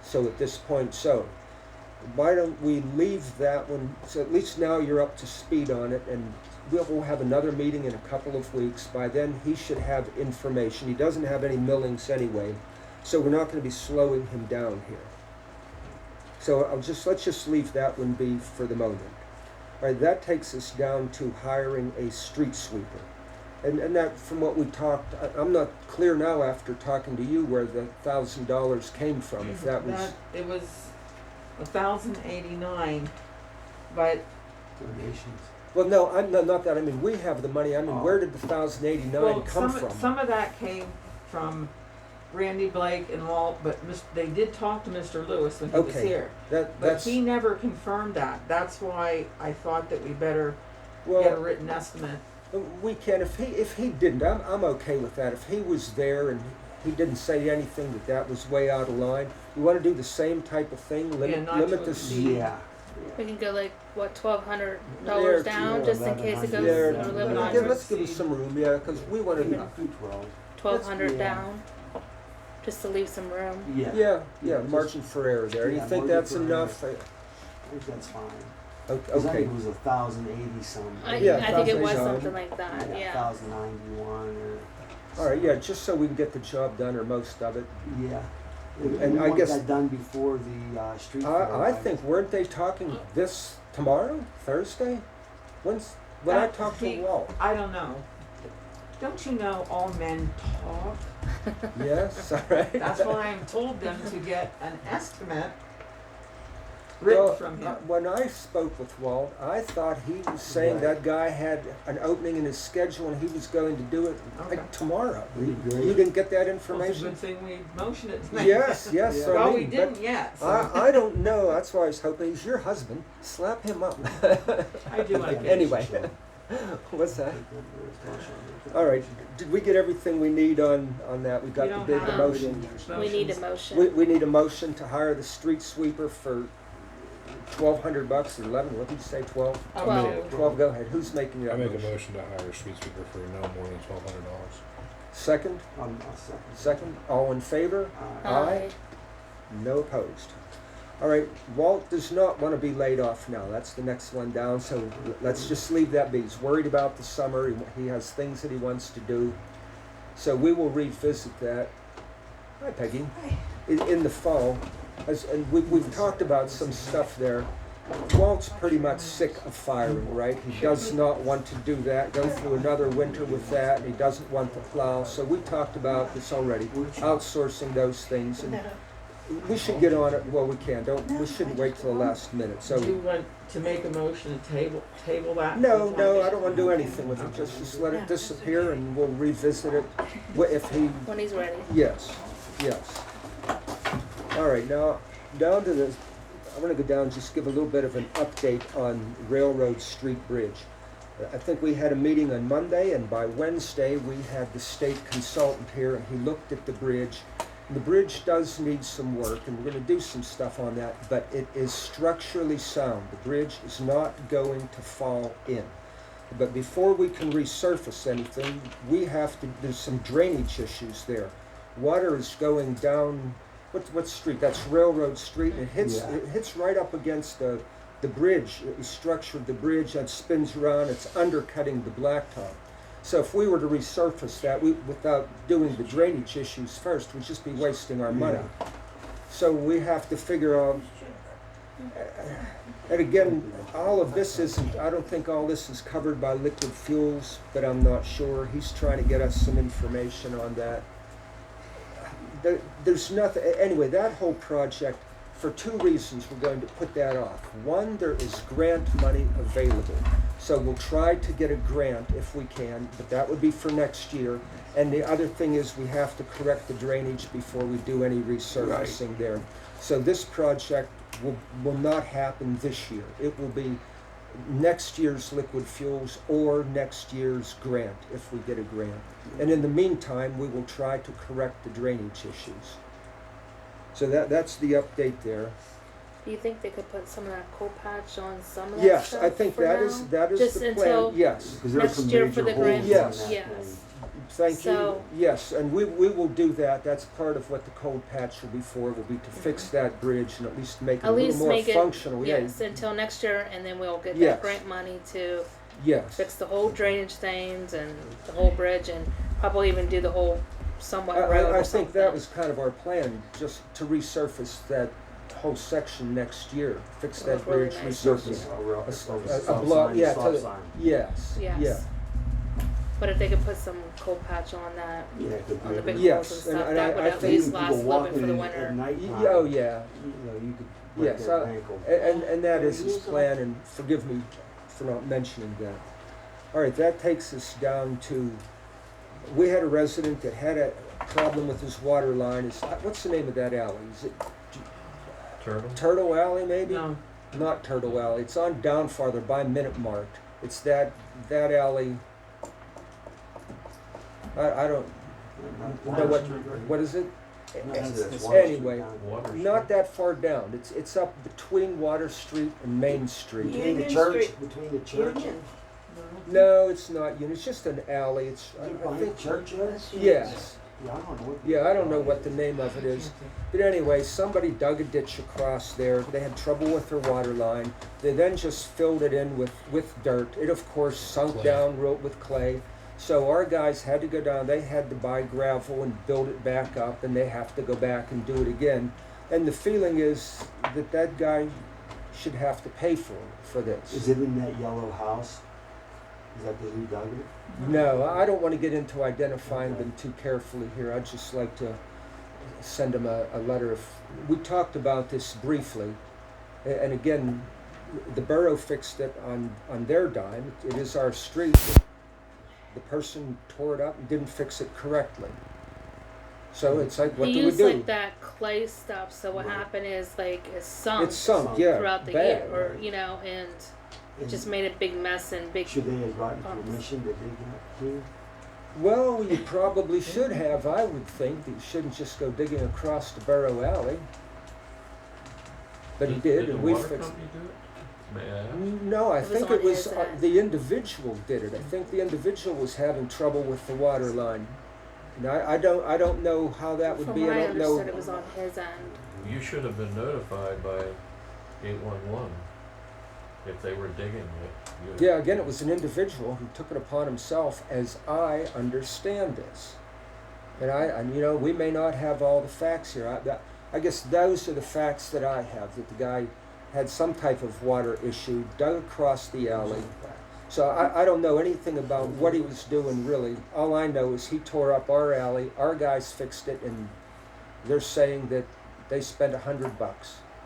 So at this point, why don't we leave that one, so at least now you're up to speed on it, and we'll have another meeting in a couple of weeks. By then he should have information. He doesn't have any millings anyway, so we're not going to be slowing him down here. So let's just leave that one be for the moment. All right, that takes us down to hiring a street sweeper. And that, from what we talked, I'm not clear now after talking to you where the $1,000 came from. If that was It was 1,089, but Donations. well, no, I'm not that. I mean, we have the money. I mean, where did the 1,089 come from? some of that came from Randy Blake and Walt, but they did talk to Mr. Lewis when he was Okay, here. But that's he never confirmed that. That's why I thought that we better get a well. written estimate. We can if he didn't. I'm okay with that. If he was there and he didn't say anything that was way out of line, we want to do the same type of thing. not Limit to this. exceed. Yeah. We can go like, what, $1,200 There, down, yeah, just in case it goes Yeah, or $1,100. yeah, let's give us some room, yeah, because we want to. Up to 12. 1,200 Yeah. down, just to leave some room. Yeah. Yeah, just- margin for error there. You Yeah, think margin that's for enough? I think that's fine. 'Cause I Okay. think it was 1,080 something. Yeah, I think it was 1,000. something like that, yeah. 1,091 or. All right, yeah, just so we can get the job done or most of it. Yeah. And we I want guess- that done before the street fair. I think, weren't they talking this tomorrow, Thursday? When I talked to Walt? I don't know. Don't you know all men talk? Yes, all right. That's why I told them to get an estimate written Well, from him. when I spoke with Walt, I thought he was saying Right. that guy had an opening in his schedule and he was going to do it Okay. like tomorrow. That'd be great. You didn't get that Well, it's a information? good thing we motioned it tonight. Yes. Yeah. So Well, I we mean, didn't yet, so I don't know. That's why I was hoping he's your husband. Slap him up. I do like it. Anyway, what's that? All right. Did we get everything we need on that? We got We the don't big have motion. We need a motion. We need a motion to hire the street sweeper for $1,200 or 11. What did you say? 12? 12. 12. Go ahead. Who's making that I make a motion? motion to hire a street sweeper for no more than $1,200. Second. I'll second. Second. All in favor? Aye. No opposed. All right, Walt does not want to be laid off now. That's the next one down, so let's just leave that be. He's worried about the summer. He has things that he wants to do. So we will revisit that. Hi, Peggy. In the fall. And we've talked about some stuff there. Walt's pretty much sick of firing, right? He does not want to do that, go through another winter with that, and he doesn't want to plow. So we talked about this already, outsourcing those things. And we should get on it while we can. We shouldn't wait till the last minute. So Do you want to make a motion to table that? no, I don't want to do anything with it. Just let it disappear, and we'll revisit it if he. When he's ready. Yes. All right, now down to the. I'm going to go down and just give a little bit of an update on Railroad Street Bridge. I think we had a meeting on Monday, and by Wednesday we had the state consultant here, and he looked at the bridge. The bridge does need some work, and we're going to do some stuff on that, but it is structurally sound. The bridge is not going to fall in. But before we can resurface anything, there's some drainage issues there. Water is going down, what street? That's Railroad Street, and it hits right up against the the bridge, the structure of the bridge that spins around, it's undercutting the blacktop. So if we were to resurface that, without doing the drainage issues first, we'd just be wasting our money. So we have to figure out, and again, all of this isn't, I don't think all this is covered by liquid fuels, but I'm not sure. He's trying to get us some information on that. There's nothing, anyway, that whole project, for two reasons we're going to put that off. One, there is grant money available. So we'll try to get a grant if we can, but that would be for next year. And the other thing is we have to correct the drainage before we do any resurfacing there. So this project will not happen this year. It will be next year's liquid fuels or next year's grant if we get a grant. And in the meantime, we will try to correct the drainage issues. So that's the update there. Do you think they could put some of that coal patch on some of that Yes, stuff I think for that now? is Just the until plan. Yes. Because there's next some year for major the grant? holes in that Yes. thing. Thank So- you. Yes, and we will do that. That's part of what the cold patch will be for, will be to fix that bridge and at least make it a At little least more make it, functional. yes, until next year, and then we'll get Yes. that grant money to Yes. fix the whole drainage things and the whole bridge, and probably even do the whole somewhat road or I something. think that was kind of our plan, just to resurface that whole section next year. Fix It that was really bridge, nice. resurface. A A block, block, yeah, stop to- sign. Yes. Yes. Yeah. But if they could put some coal patch on that, Yeah, it could be on the big Yes, holes and stuff, and that would I at think least people last a little walking bit for the in winter. At nighttime, Oh, yeah. you could break Yes, their ankle. and that is his plan, and forgive me for not mentioning that. All right, that takes us down to, we had a resident that had a problem with his water line. What's the name of that alley? Is it Turtle? Turtle Alley, maybe? No, Not Turtle Alley. It's on down farther by Minute Mart. It's that alley. I don't know what is it? Anyway, Water not that far down. It's up between Water Street and Main Street. Between the Union church, Street. between the church Union. No, it's not Union. It's just an alley. I and think. the church is? Yes. Yeah, I don't know. Yeah, I don't know what the name of it is. But anyway, somebody dug a ditch across there. They had trouble with their water line. They then just filled it in with dirt. It, of course, sunk Clay. down with clay. So our guys had to go down. They had to buy gravel and build it back up, and they have to go back and do it again. And the feeling is that guy should have to pay for this. Is it in that yellow house? Is that the who dug it? No, I don't want to get into identifying them too carefully here. I'd just like to send them a letter. We talked about this briefly, and again, the borough fixed it on their dime. It is our street. The person tore it up and didn't fix it correctly. So it's like, what He do we used do? like that clay stuff, so what happened is like it's sunk It's sunk, yeah, throughout the bad. year, or and it just made a big mess and big. Should they have gotten bumps. permission to dig that too? Well, you probably should have, I would think. You shouldn't just go digging across the borough alley. But he did, and we the water fixed company do it? May I ask? No, I It was think on it was his end. the individual did it. I think the individual was having trouble with the water line. And I don't know how that would From be. what I I don't know. understood, it was on his end. You should have been notified by 811 if they were digging it. Yeah, again, it was an individual who took it upon himself, as I understand this. And we may not have all the facts here. I guess those are the facts that I have, that the guy had some type of water issue, dug across the alley. So I don't know anything about what he was doing, really. All I know is he tore up our alley, our guys fixed it, and they're saying that they spent $100.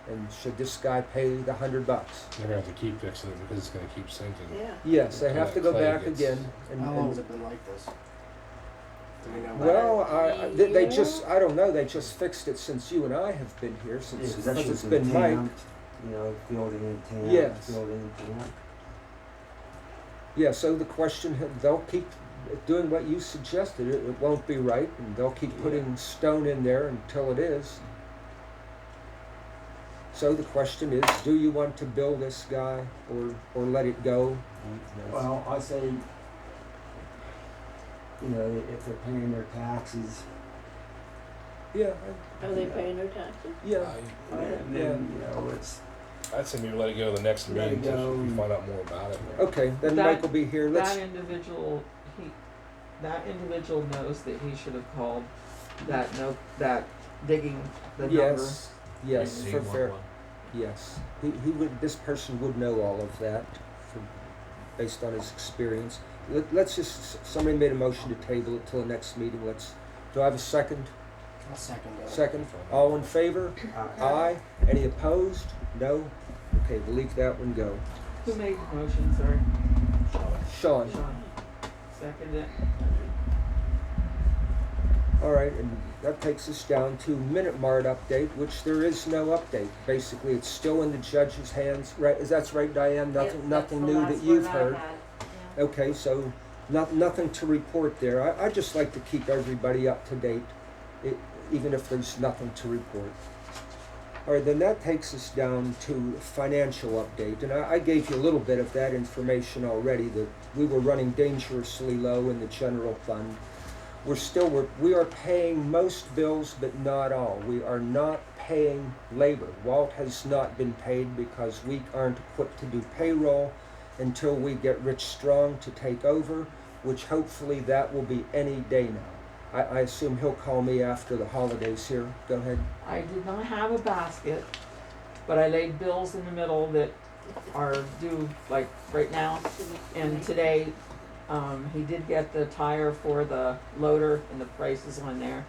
And should this guy pay the $100? They're gonna have to keep fixing it because it's gonna keep sinking. Yeah. Yes, they have to go Clay back gets- again. How long has it been like this? Do we know? Well, they just, I don't know, they just fixed it since you and I have been here, Yeah, since 'cause that it's should've been Mike. tamped, filled in tamped, Yes. filled in tamped. Yeah, so the question, they'll keep doing what you suggested. It won't be right, and they'll keep putting stone in there until it is. So the question is, do you want to bill this guy or let it go? Well, I say, if they're paying their taxes, Yeah, Are they paying their taxes? yeah. and then, it's, I'd say maybe let it go to the next Let it meeting go. to find out more about it. Okay, then That- Mike will be here. Let's. That individual, that individual knows that he should have called that digging the number. Yes, for fair. Yes, he would. This person would know all of that, based on his experience. Let's just. Somebody made a motion to table it till the next meeting. Do I have a second? I'll second that. Second. All in favor? Aye. Any opposed? No. Okay, we'll leave that one go. Who made the motion, sorry? Sean. Sean. Second it. All right, and that takes us down to Minute Mart update, which there is no update. Basically, it's still in the judge's hands. Right? That's right, Diane. Nothing new that you've heard. Okay, so nothing to report there. I just like to keep everybody up to date, even if there's nothing to report. All right, then that takes us down to financial update, and I gave you a little bit of that information already, that we were running dangerously low in the general fund. We are paying most bills, but not all. We are not paying labor. Walt has not been paid because we aren't equipped to do payroll until we get Rich Strong to take over, which hopefully that will be any day now. I assume he'll call me after the holidays here. Go ahead. I did not have a basket, but I laid bills in the middle that are due like right now. And today, he did get the tire for the loader and the price is on there.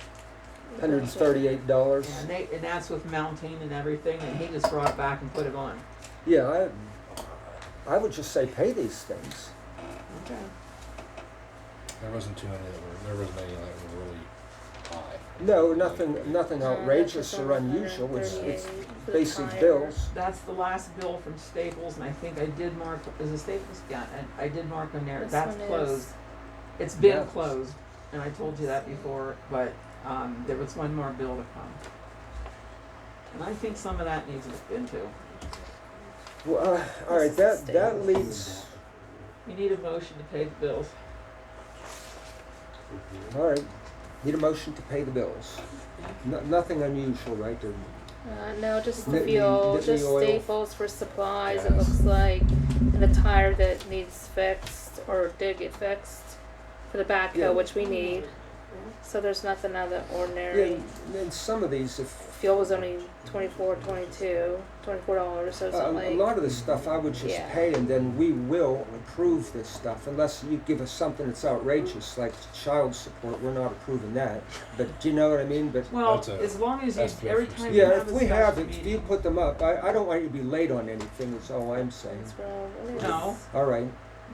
$138. And that's with mounting and everything, and he just brought it back and put it on. Yeah, I would just say pay these things. Okay. There wasn't any that were really high. No, nothing outrageous or unusual. It's basic bills. That's the last bill from Staples, and I think I did mark, is it Staples? Yeah, and I did mark on there, This that's one is- closed. It's been Yeah. closed, and I told you that before, but, there was one more bill to come. And I think some of that needs looked into. Well, all right, that leads. You need a motion to pay the bills. All right, need a motion to pay the bills. Nothing unusual, right? No, just the Nittany- fuel, Nittany just oil. Staples for supplies, it Yes. looks like, and a tire that needs fixed, or did get fixed, for the backhoe, Yeah. which we need. So there's nothing out of the ordinary. Yeah, and some of these, if Fuel was only $24, so it's not a like. lot of the stuff I would just Yeah. pay, and then we will approve this stuff unless you give us something that's outrageous, like child support. We're not approving that. But do you know what I mean? But Well, That's a- as long as that's every good. time you yeah, have if a we have special it, if you meeting. put them up, I don't want you to be late on anything. Is all I'm saying. That's wrong. What is No. All right.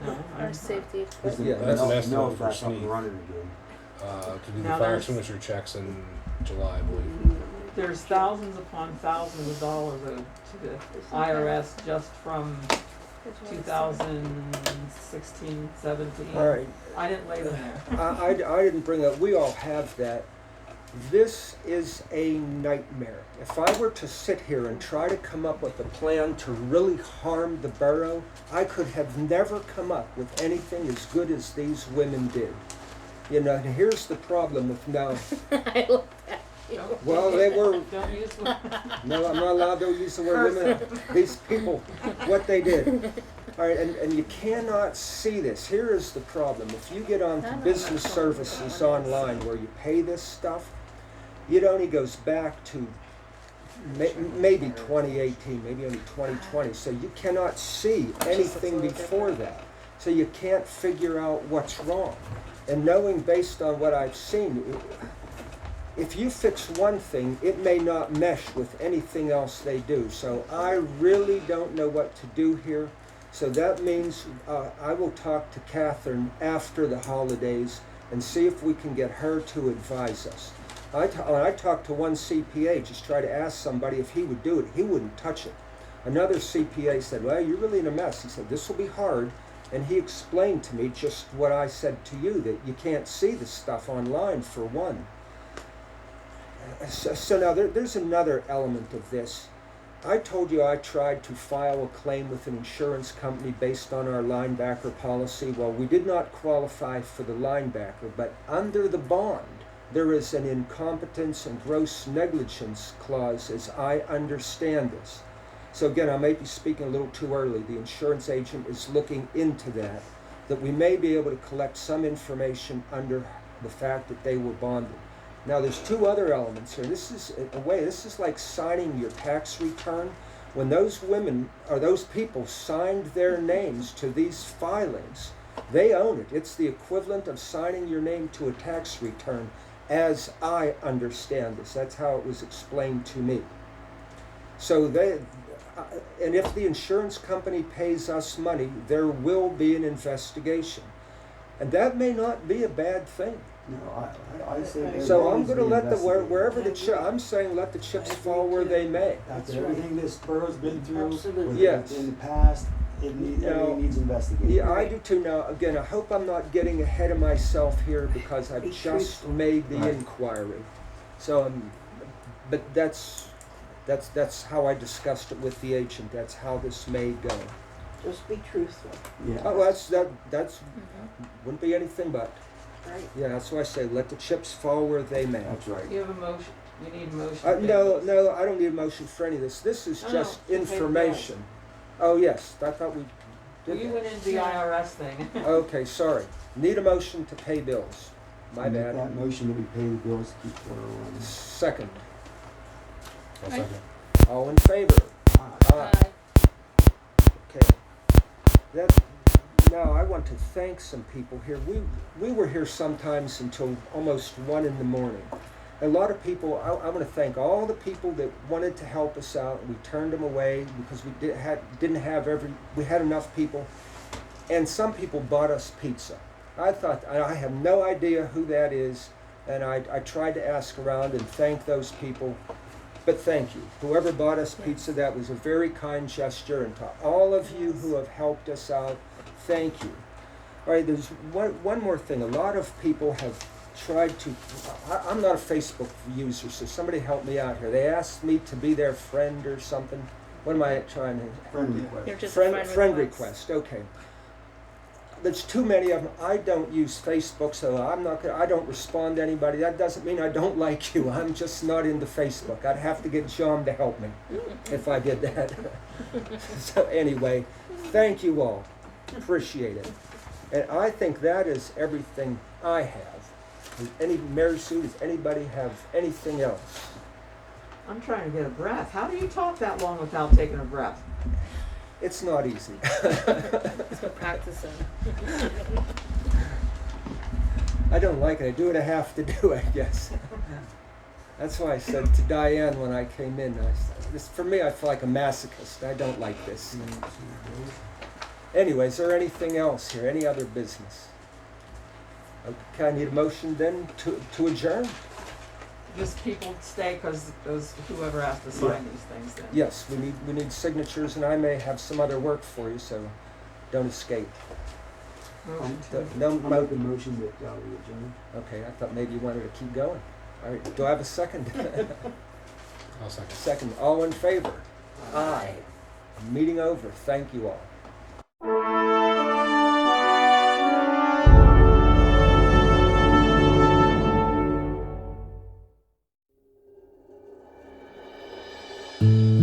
No, Our safety Is equipment. Yeah, that's an no, estimate no, if for that's up and Sneak. running again. To do the Now fire there's- extinguisher checks in July, I believe. There's thousands upon thousands of dollars owed to the IRS just from 2016, 17. All right. I didn't lay them there. I didn't bring up, we all have that. This is a nightmare. If I were to sit here and try to come up with a plan to really harm the borough, I could have never come up with anything as good as these women did. You know, and here's the problem with now. I love that. Well, they were, Don't use them. no, I'm not allowed to use the word women. These people, what they did. All right, and you cannot see this. Here is the problem. If you get on to business services online where you pay this stuff, it only goes back to maybe 2018, maybe only 2020. So you cannot see anything before that. So you can't figure out what's wrong. And knowing based on what I've seen, if you fix one thing, it may not mesh with anything else they do. So I really don't know what to do here. So that means I will talk to Catherine after the holidays and see if we can get her to advise us. I talked to one CPA, just try to ask somebody if he would do it. He wouldn't touch it. Another CPA said, well, you're really in a mess. He said, this will be hard. And he explained to me just what I said to you, that you can't see the stuff online for one. So now there's another element of this. I told you I tried to file a claim with an insurance company based on our linebacker policy. Well, we did not qualify for the linebacker, but under the bond, there is an incompetence and gross negligence clause as I understand this. So again, I may be speaking a little too early. The insurance agent is looking into that we may be able to collect some information under the fact that they were bonded. Now there's two other elements here. This is like signing your tax return. When those women or those people signed their names to these filings, they own it. It's the equivalent of signing your name to a tax return, as I understand this. That's how it was explained to me. So and if the insurance company pays us money, there will be an investigation. And that may not be a bad thing. No, I say. So I'm going to let wherever I'm saying let the chips fall where they may. After everything this borough's been through, Absolutely. Yes. in the past, everything needs investigating. Yeah, I do too. Now, again, I hope I'm not getting ahead of myself here because I've just made the inquiry. So, but that's how I discussed it with the agent. That's how this may go. Just be truthful. Yeah. Oh, that's wouldn't be anything but. Right. Yeah, that's why I say let the chips fall where they may. That's right. You have a motion, you need a motion. No, I don't need a motion for any of this. This is Oh, just no, to pay information. Oh, yes, I thought we Well, did you that. went into the IRS thing. Okay, sorry. Need a motion to pay bills. My I make bad. that motion that we pay the bills to keep order on. Second. I'll second. All in favor? Aye. Okay. Now I want to thank some people here. We were here sometimes until almost 1 in the morning. A lot of people, I want to thank all the people that wanted to help us out. We turned them away because we had enough people. And some people bought us pizza. I have no idea who that is. And I tried to ask around and thank those people. But thank you. Whoever bought us pizza, that was a very kind gesture. And to all of you who have helped us out, thank you. All right, there's one more thing. A lot of people have tried to, I'm not a Facebook user, so somebody help me out here. They asked me to be their friend or something. What am I trying to? Friend request. You're just Friend request, okay. There's too many of them. I don't use Facebook, so I don't respond to anybody. That doesn't mean I don't like you. I'm just not into Facebook. I'd have to get John to help me if I did that. So anyway, thank you all. Appreciate it. And I think that is everything I have. Mary Sue, does anybody have anything else? I'm trying to get a breath. How do you talk that long without taking a breath? It's not easy. So practicing. I don't like it. I do what I have to do, I guess. That's why I said to Diane when I came in, for me, I feel like a masochist. I don't like this. Anyway, is there anything else here? Any other business? Okay, I need a motion then to adjourn? Just people stay because whoever has to sign these things then. Yes, we need signatures, and I may have some other work for you, so don't escape. Motion to- No, I'll make the motion that we adjourn. okay, I thought maybe you wanted to keep going. All right, do I have a second? I'll second. Second, all in favor? Aye. Meeting over. Thank you all. Thank you.